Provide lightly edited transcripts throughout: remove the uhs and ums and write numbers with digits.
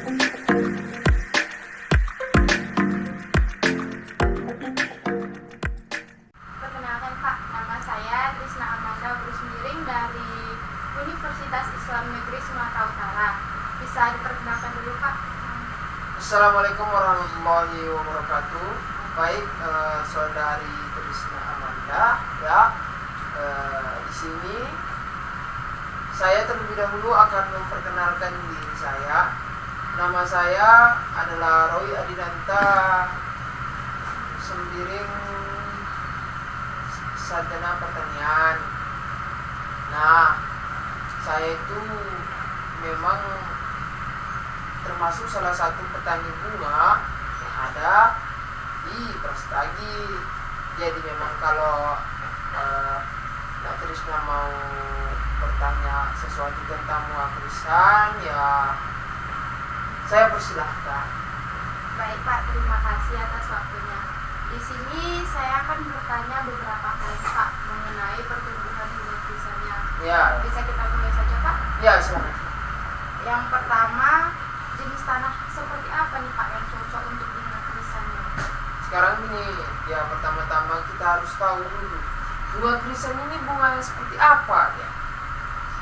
Perkenalkan Pak, nama saya Trisna Amanda Brusmiring dari Universitas Islam Negeri Sumatera Utara. Bisa diperkenalkan dulu Pak? Assalamualaikum warahmatullahi wabarakatuh. Baik, saudari Trisna Amanda, ya. Di sini saya terlebih dahulu akan memperkenalkan diri saya. Nama saya adalah Roy Adinanta Sembiring, sarjana pertanian. Nah, saya itu memang termasuk salah satu petani bunga yang ada di Prastagi. Jadi memang kalau Mbak Trisna mau bertanya sesuatu tentang bunga krisan, ya saya persilahkan. Baik Pak, terima kasih atas waktunya. Di sini saya akan bertanya beberapa hal Pak mengenai pertumbuhan bunga krisannya. Ya, Bisa kita mulai saja Pak? ya silakan. Yang pertama, jenis tanah seperti apa nih Pak yang cocok untuk bunga krisannya? Sekarang ini, ya pertama-tama kita harus tahu dulu bunga krisan ini bunga yang seperti apa ya.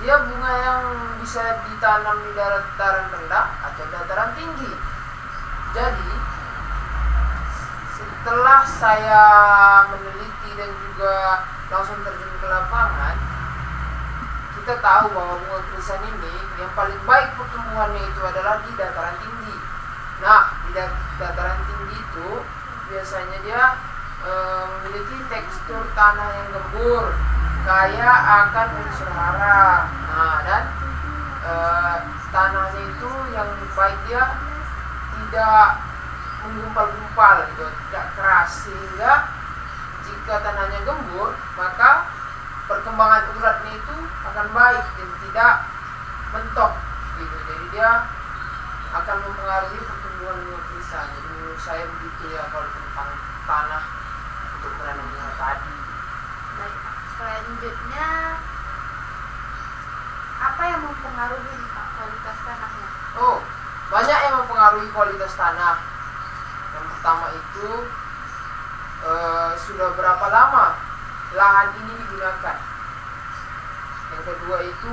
Dia bunga yang bisa ditanam di dataran rendah atau dataran tinggi. Jadi setelah saya meneliti dan juga langsung terjun ke lapangan, kita tahu bahwa bunga krisan ini yang paling baik pertumbuhannya itu adalah di dataran tinggi. Nah, di dataran tinggi itu biasanya dia memiliki tekstur tanah yang gembur, kaya akan unsur hara. Nah, dan tanahnya itu yang baik dia tidak menggumpal-gumpal gitu, tidak keras, sehingga jika tanahnya gembur maka perkembangan uratnya itu akan baik dan tidak mentok gitu. Jadi dia akan mempengaruhi pertumbuhan bunga krisan. Jadi menurut saya begitu ya kalau tentang tanah untuk menanam bunga tadi. Baik Pak. Selanjutnya, apa yang mempengaruhi nih, Pak kualitas tanahnya? Oh, banyak yang mempengaruhi kualitas tanah. Yang pertama itu sudah berapa lama lahan ini digunakan. Yang kedua itu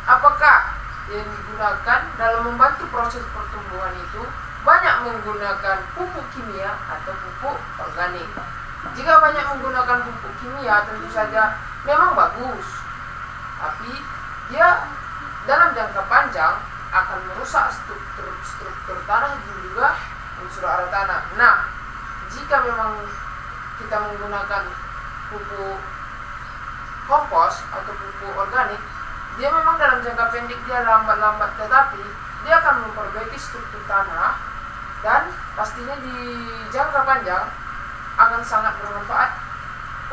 apakah yang digunakan dalam membantu proses pertumbuhan itu banyak menggunakan pupuk kimia atau pupuk organik. Jika banyak menggunakan pupuk kimia tentu saja memang bagus, tapi dia dalam jangka panjang akan merusak struktur tanah dan juga unsur hara tanah. Nah, jika memang kita menggunakan pupuk kompos atau pupuk organik, dia memang dalam jangka pendek dia lambat-lambat, tetapi dia akan memperbaiki struktur tanah dan pastinya di jangka panjang akan sangat bermanfaat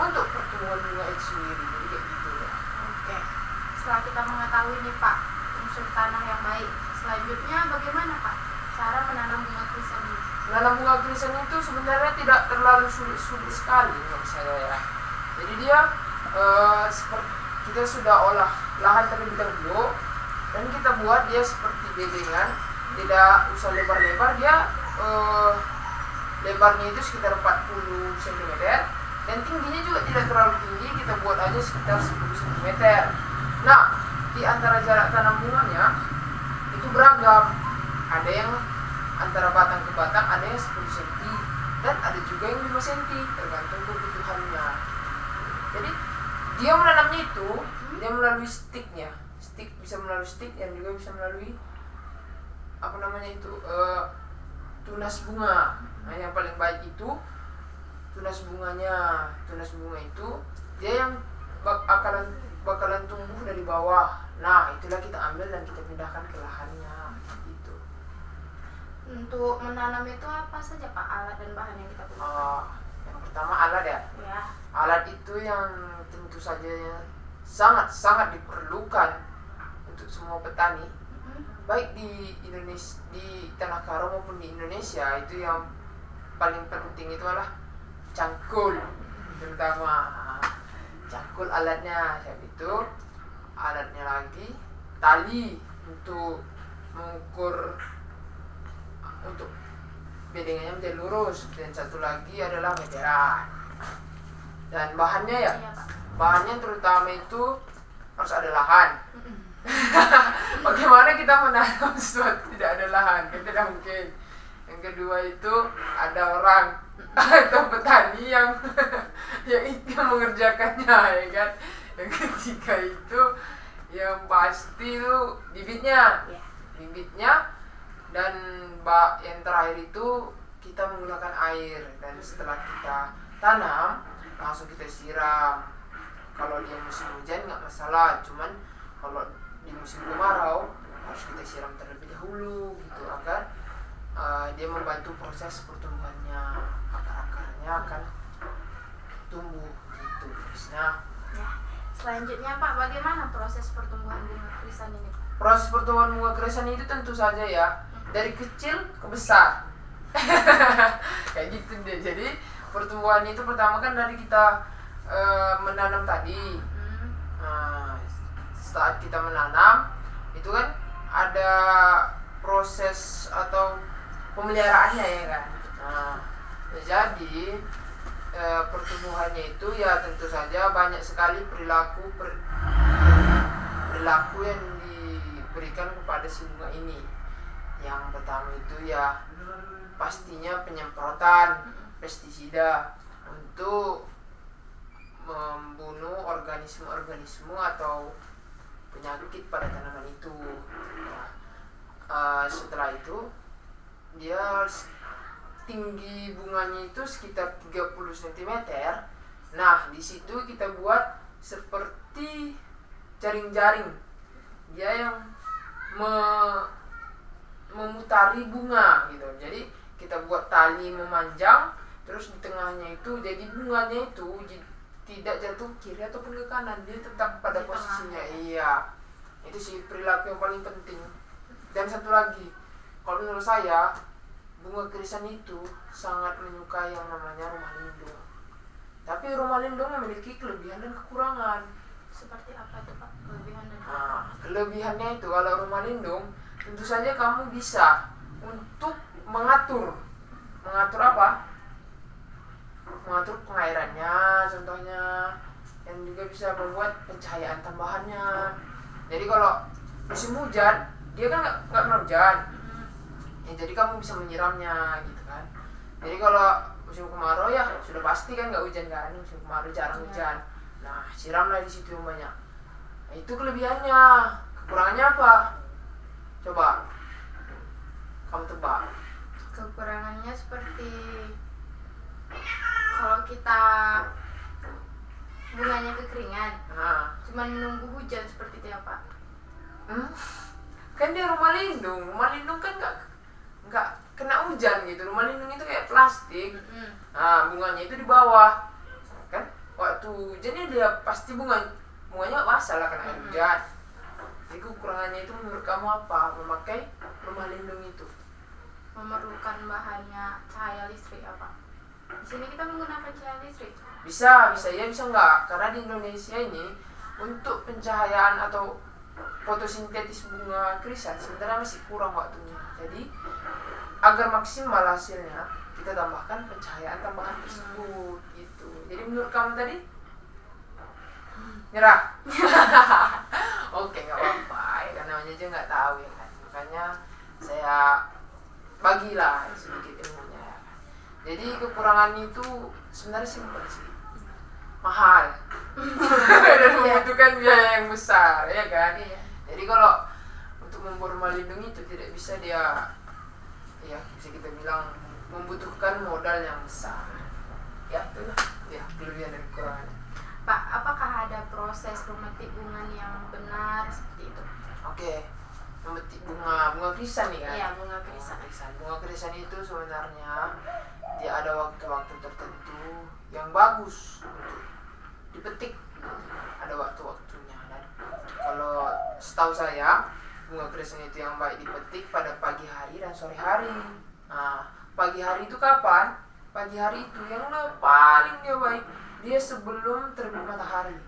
untuk pertumbuhan bunga itu sendiri. Jadi kayak gitu ya. Oke. Setelah kita mengetahui nih Pak unsur tanah yang baik, selanjutnya bagaimana Pak cara menanam bunga krisan ini? Menanam bunga krisan itu sebenarnya tidak terlalu sulit sekali menurut saya ya. Jadi dia seperti kita sudah olah lahan terlebih dahulu dan kita buat dia seperti bedengan, tidak usah lebar-lebar. Dia lebarnya itu sekitar 40 cm dan tingginya juga tidak terlalu tinggi, kita buat aja sekitar 10 cm. Nah, di antara jarak tanam bunganya itu beragam, ada yang antara batang ke batang, ada yang 10 cm dan ada juga yang 5 cm, tergantung kebutuhannya. Jadi dia menanamnya itu dia melalui sticknya, stick bisa melalui stick yang juga bisa melalui apa namanya itu tunas bunga. Nah, yang paling baik itu tunas bunganya. Tunas bunga itu dia yang bakalan tumbuh dari bawah. Nah, itulah kita ambil dan kita pindahkan ke lahannya gitu. Untuk menanam itu apa saja Pak alat dan bahan yang kita gunakan? Yang pertama alat ya. Ya. Alat itu yang tentu saja sangat diperlukan untuk semua petani, baik di Indonesia, di Tanah Karo maupun di Indonesia. Itu yang paling penting itu adalah cangkul, terutama cangkul alatnya. Habis itu alatnya lagi tali untuk mengukur untuk bedengannya menjadi lurus, dan satu lagi adalah meteran. Dan bahannya ya, Iya, Pak. bahannya terutama itu harus ada lahan. Bagaimana kita menanam sesuatu tidak ada lahan? Kan tidak mungkin. Yang kedua itu ada orang atau petani yang yang mengerjakannya, ya kan. Yang ketiga itu yang pasti itu bibitnya, dan yang terakhir itu kita menggunakan air, dan setelah kita tanam langsung kita siram. Kalau dia musim hujan nggak masalah, cuman kalau di musim kemarau harus kita siram terlebih dahulu gitu, agar dia membantu proses pertumbuhannya, akar-akarnya akan tumbuh gitu. Nah, Ya. Selanjutnya Pak, bagaimana proses pertumbuhan bunga krisan ini, Pak? proses pertumbuhan bunga krisan itu tentu saja ya dari kecil ke besar. Kayak gitu deh. Jadi pertumbuhan itu pertama kan dari kita menanam tadi. Nah, saat kita menanam itu kan ada proses atau pemeliharaannya, ya kan. Nah, jadi pertumbuhannya itu ya tentu saja banyak sekali perilaku yang diberikan kepada si bunga ini. Yang pertama itu ya pastinya penyemprotan pestisida untuk membunuh organisme-organisme atau penyakit pada tanaman itu. Setelah itu dia tinggi bunganya itu sekitar 30 cm. Nah, di situ kita buat seperti jaring-jaring. Dia yang memutari bunga gitu. Jadi kita buat tali memanjang, terus di tengahnya itu jadi bunganya itu tidak jatuh kiri ataupun ke kanan, dia tetap pada posisinya. Iya, itu sih perilaku yang paling penting. Dan satu lagi, kalau menurut saya bunga krisan itu sangat menyukai yang namanya rumah lindung. Tapi rumah lindung memiliki kelebihan dan kekurangan. Seperti apa itu Pak, kelebihan dan Kelebihannya itu kalau rumah lindung tentu saja kamu bisa untuk mengatur apa? Mengatur pengairannya contohnya, dan juga bisa membuat pencahayaan tambahannya. Jadi kalau musim hujan dia kan nggak pernah hujan, ya, jadi kamu bisa menyiramnya gitu kan. Jadi kalau musim kemarau ya sudah pasti kan nggak hujan kan, musim kemarau jarang hujan. Nah, siramlah di situ yang banyak. Nah, itu kelebihannya. Kekurangannya apa? Coba kamu tebak. Kekurangannya seperti kalau kita bunganya kekeringan, cuman menunggu hujan seperti itu ya Pak. Kan dia rumah lindung kan nggak kena hujan gitu. Rumah lindung itu kayak plastik. Nah, bunganya itu di bawah kan, waktu hujannya dia pasti bunganya basah lah kena air hujan. Jadi kekurangannya itu menurut kamu apa memakai rumah lindung itu? Memerlukan bahannya cahaya listrik apa? Di sini kita menggunakan cahaya listrik. Bisa ya, bisa enggak? Karena di Indonesia ini untuk pencahayaan atau fotosintesis bunga krisan sebenarnya masih kurang waktunya. Jadi agar maksimal hasilnya, kita tambahkan pencahayaan tambahan tersebut gitu. Jadi menurut kamu tadi nyerah? Oke, nggak apa-apa ya, karena namanya aja nggak tahu ya kan. Makanya saya bagilah sedikit ilmunya ya kan. Jadi kekurangan itu sebenarnya simpel sih, mahal dan membutuhkan biaya yang besar ya kan. Jadi kalau untuk membuat rumah lindung itu tidak bisa dia, ya bisa kita bilang membutuhkan modal yang besar. Ya itulah ya kelebihan dan kekurangannya. Pak, apakah ada proses pemetik bunga yang benar seperti itu? Oke, memetik bunga krisan nih kan? Iya, bunga krisan. Bunga krisan itu sebenarnya dia ada waktu-waktu tertentu yang bagus untuk dipetik. Ada waktu-waktunya. Dan kalau setahu saya bunga krisan itu yang baik dipetik pada pagi hari dan sore hari. Nah, pagi hari itu kapan? Pagi hari itu yang paling dia baik, dia sebelum terbit matahari,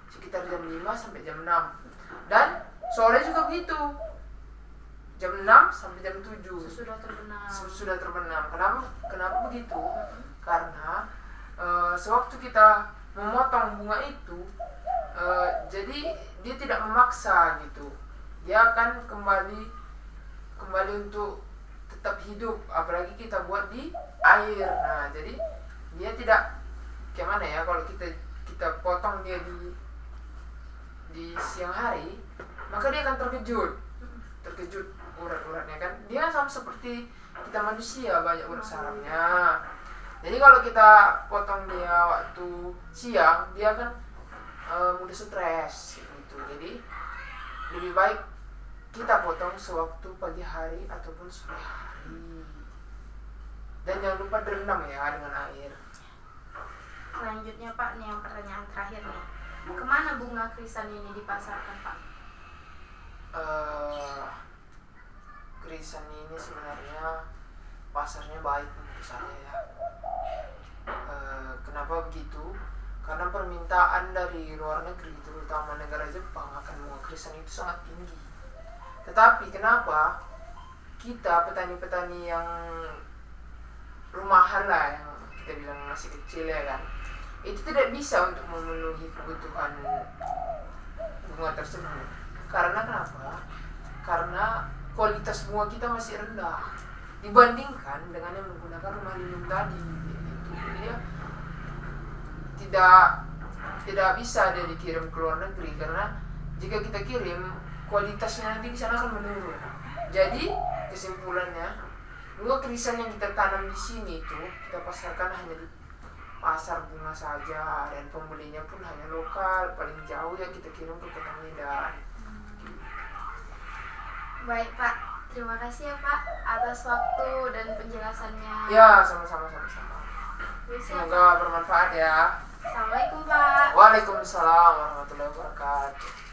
sekitar jam 5 sampai jam 6. Dan sore juga begitu. jam 6 sampai jam 7 Sudah terbenam. sudah terbenam. Kenapa begitu? Karena sewaktu kita memotong bunga itu, jadi dia tidak memaksa gitu. Dia akan kembali untuk tetap hidup, apalagi kita buat di air. Nah, jadi dia tidak kayak mana ya, kalau kita potong dia di siang hari, maka dia akan terkejut urat-uratnya kan. Dia sama seperti kita manusia, banyak urat sarafnya. Jadi kalau kita potong dia waktu siang, dia akan mudah stres gitu. Jadi lebih baik kita potong sewaktu pagi hari ataupun sore hari. Dan jangan lupa direndam ya dengan air. Selanjutnya Pak, nih yang pertanyaan terakhir nih. Kemana bunga krisan ini dipasarkan Pak? Krisan ini sebenarnya pasarnya baik menurut saya ya. Kenapa begitu? Karena permintaan dari luar negeri, terutama negara Jepang, akan bunga krisan itu sangat tinggi. Tetapi kenapa kita petani-petani yang rumahan lah, yang kita bilang masih kecil ya kan, itu tidak bisa untuk memenuhi kebutuhan bunga tersebut. Karena kenapa? Karena kualitas bunga kita masih rendah dibandingkan dengan yang menggunakan rumah lindung tadi. Jadi dia tidak bisa dia dikirim ke luar negeri, karena jika kita kirim, kualitasnya nanti di sana akan menurun. Jadi kesimpulannya, bunga krisan yang kita tanam di sini itu kita pasarkan hanya di pasar bunga saja, dan pembelinya pun hanya lokal, paling jauh ya kita kirim ke Kota Medan. Baik Pak, terima kasih ya Pak atas waktu dan penjelasannya. Ya, sama-sama. Bisa, Semoga bermanfaat ya. Assalamualaikum Pak. Waalaikumsalam warahmatullahi wabarakatuh.